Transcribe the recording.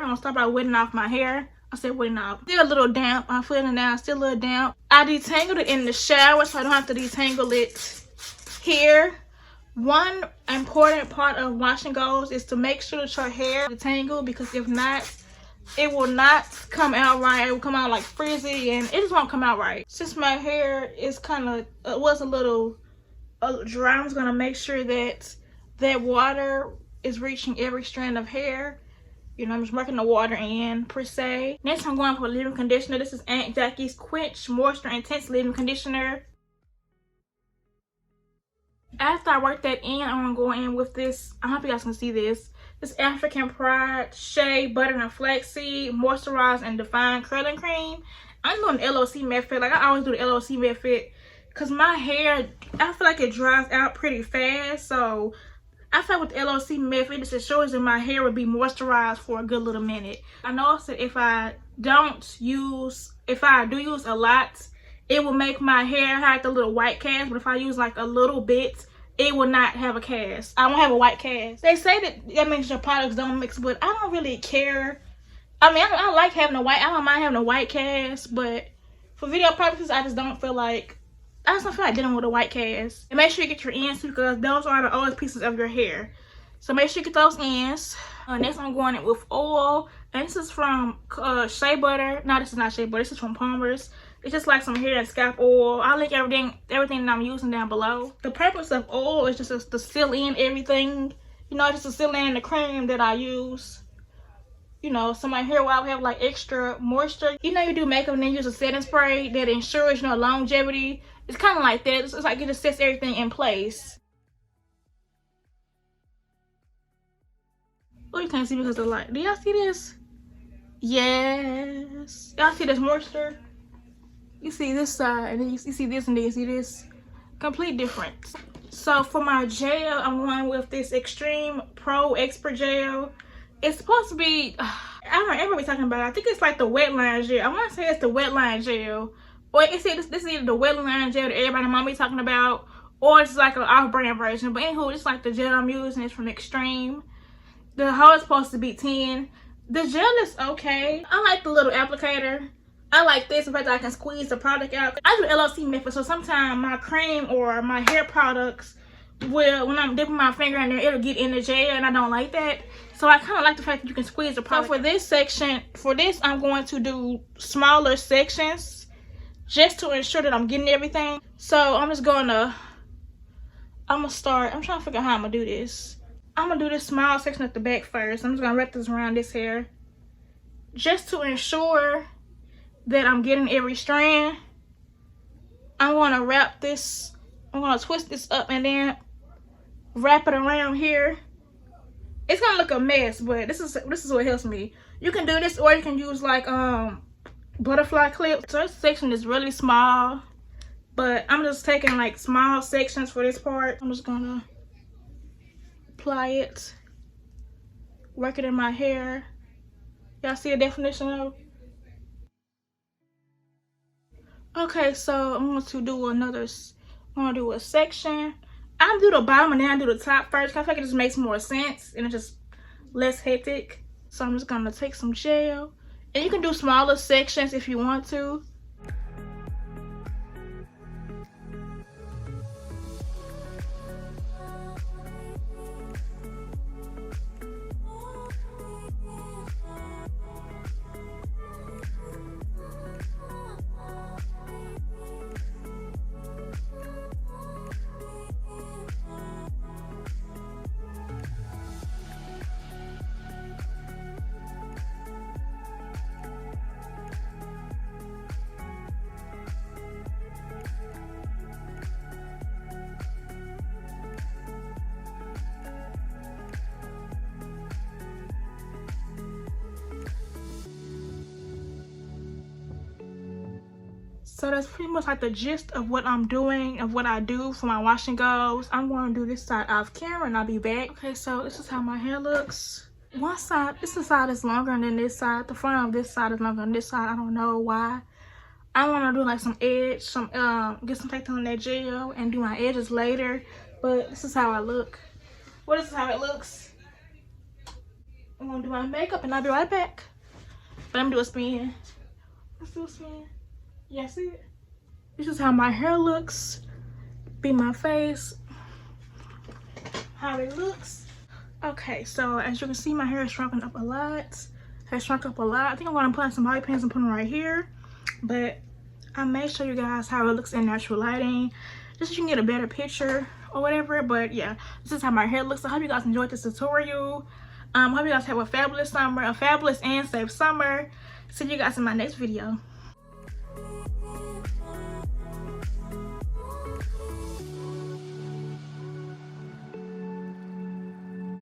gonna start by wetting off my hair. I said wetting off. Still a little damp. I'm feeling it now. Still a little damp. I detangled it in the shower so I don't have to detangle it here. One important part of washing goes is to make sure that your hair is detangled, because if not, it will not come out right. It will come out like frizzy and it just won't come out right. Since my hair is kind of was a little dry, I'm just gonna make sure that that water is reaching every strand of hair. You know, I'm just working the water in per se. Next, I'm going for a leave-in conditioner. This is Aunt Jackie's Quench Moisture Intense Leave-in Conditioner. After I work that in, I'm gonna go in with this. I hope you guys can see this. This African Pride Shea Butter and Flaxseed Moisturize and Define Curling Cream. I'm doing the LOC method. Like I always do the LOC method, because my hair, I feel like it dries out pretty fast. So I feel like with the LOC method, it ensures that my hair would be moisturized for a good little minute. I noticed that if I do use a lot, it will make my hair have the little white cast. But if I use like a little bit, it will not have a cast. I won't have a white cast. They say that means your products don't mix, but I don't really care. I mean, I like having a white, I don't mind having a white cast, but for video purposes, I just don't feel like dealing with a white cast. And make sure you get your ends too, because those are the oldest pieces of your hair. So make sure you get those ends. Next, I'm going in with oil. And this is from Shea Butter. No, this is not Shea Butter. This is from Palmer's. It's just like some hair and scalp oil. I'll link everything that I'm using down below. The purpose of oil is just to seal in everything. You know, just to seal in the cream that I use. You know, so my hair will have like extra moisture. You know, you do makeup and then use a setting spray that ensures, you know, longevity. It's kind of like that. It's like it just sets everything in place. Oh, you can't see because of the light. Do y'all see this? Yes. Y'all see this moisture? You see this side, and then you see this, and then you see this. Complete difference. So for my gel, I'm going with this Extreme Pro Expert Gel. It's supposed to be, I don't know, everybody talking about it. I think it's like the wet line gel. I want to say it's the wet line gel. Or it's this is either the wet line gel that everybody might be talking about, or it's like an off-brand version. But anywho, it's like the gel I'm using is from Extreme. The hole is supposed to be 10. The gel is okay. I like the little applicator. I like this. In fact, I can squeeze the product out. I do the LOC method, so sometimes my cream or my hair products will, when I'm dipping my finger in there, it'll get in the gel, and I don't like that. So I kind of like the fact that you can squeeze the product. So for this section, I'm going to do smaller sections just to ensure that I'm getting everything. So I'm trying to figure out how I'm gonna do this. I'm gonna do this small section at the back first. I'm just gonna wrap this around this hair just to ensure that I'm getting every strand. I'm gonna twist this up and then wrap it around here. It's gonna look a mess, but this is what helps me. You can do this, or you can use like butterfly clips. So this section is really small, but I'm just taking like small sections for this part. I'm just gonna apply it, work it in my hair. Y'all see the definition of? Okay, so I'm going to do a section. I'll do the bottom and then I'll do the top first. I feel like it just makes more sense and it's just less hectic. So I'm just gonna take some gel. And you can do smaller sections if you want to. So that's pretty much like the gist of what I'm doing, of what I do for my wash and goes. I'm going to do this side off camera and I'll be back. Okay, so this is how my hair looks. One side, this side is longer than this side. The front of this side is longer than this side. I don't know why. I want to do like some edge, get some paint on that gel and do my edges later. But this is how I look. Well, this is how it looks. I'm gonna do my makeup and I'll be right back. But I'm gonna do a spin. Let's do a spin. Yeah, see it? This is how my hair looks. Be my face. How it looks. Okay, so as you can see, my hair is shrunken up a lot. Has shrunk up a lot. I think I'm gonna put on some bobby pins and put them right here. But I may show you guys how it looks in natural lighting, just so you can get a better picture or whatever. But yeah, this is how my hair looks. I hope you guys enjoyed this tutorial. Hope you guys have a fabulous summer, a fabulous and safe summer. See you guys in my next video.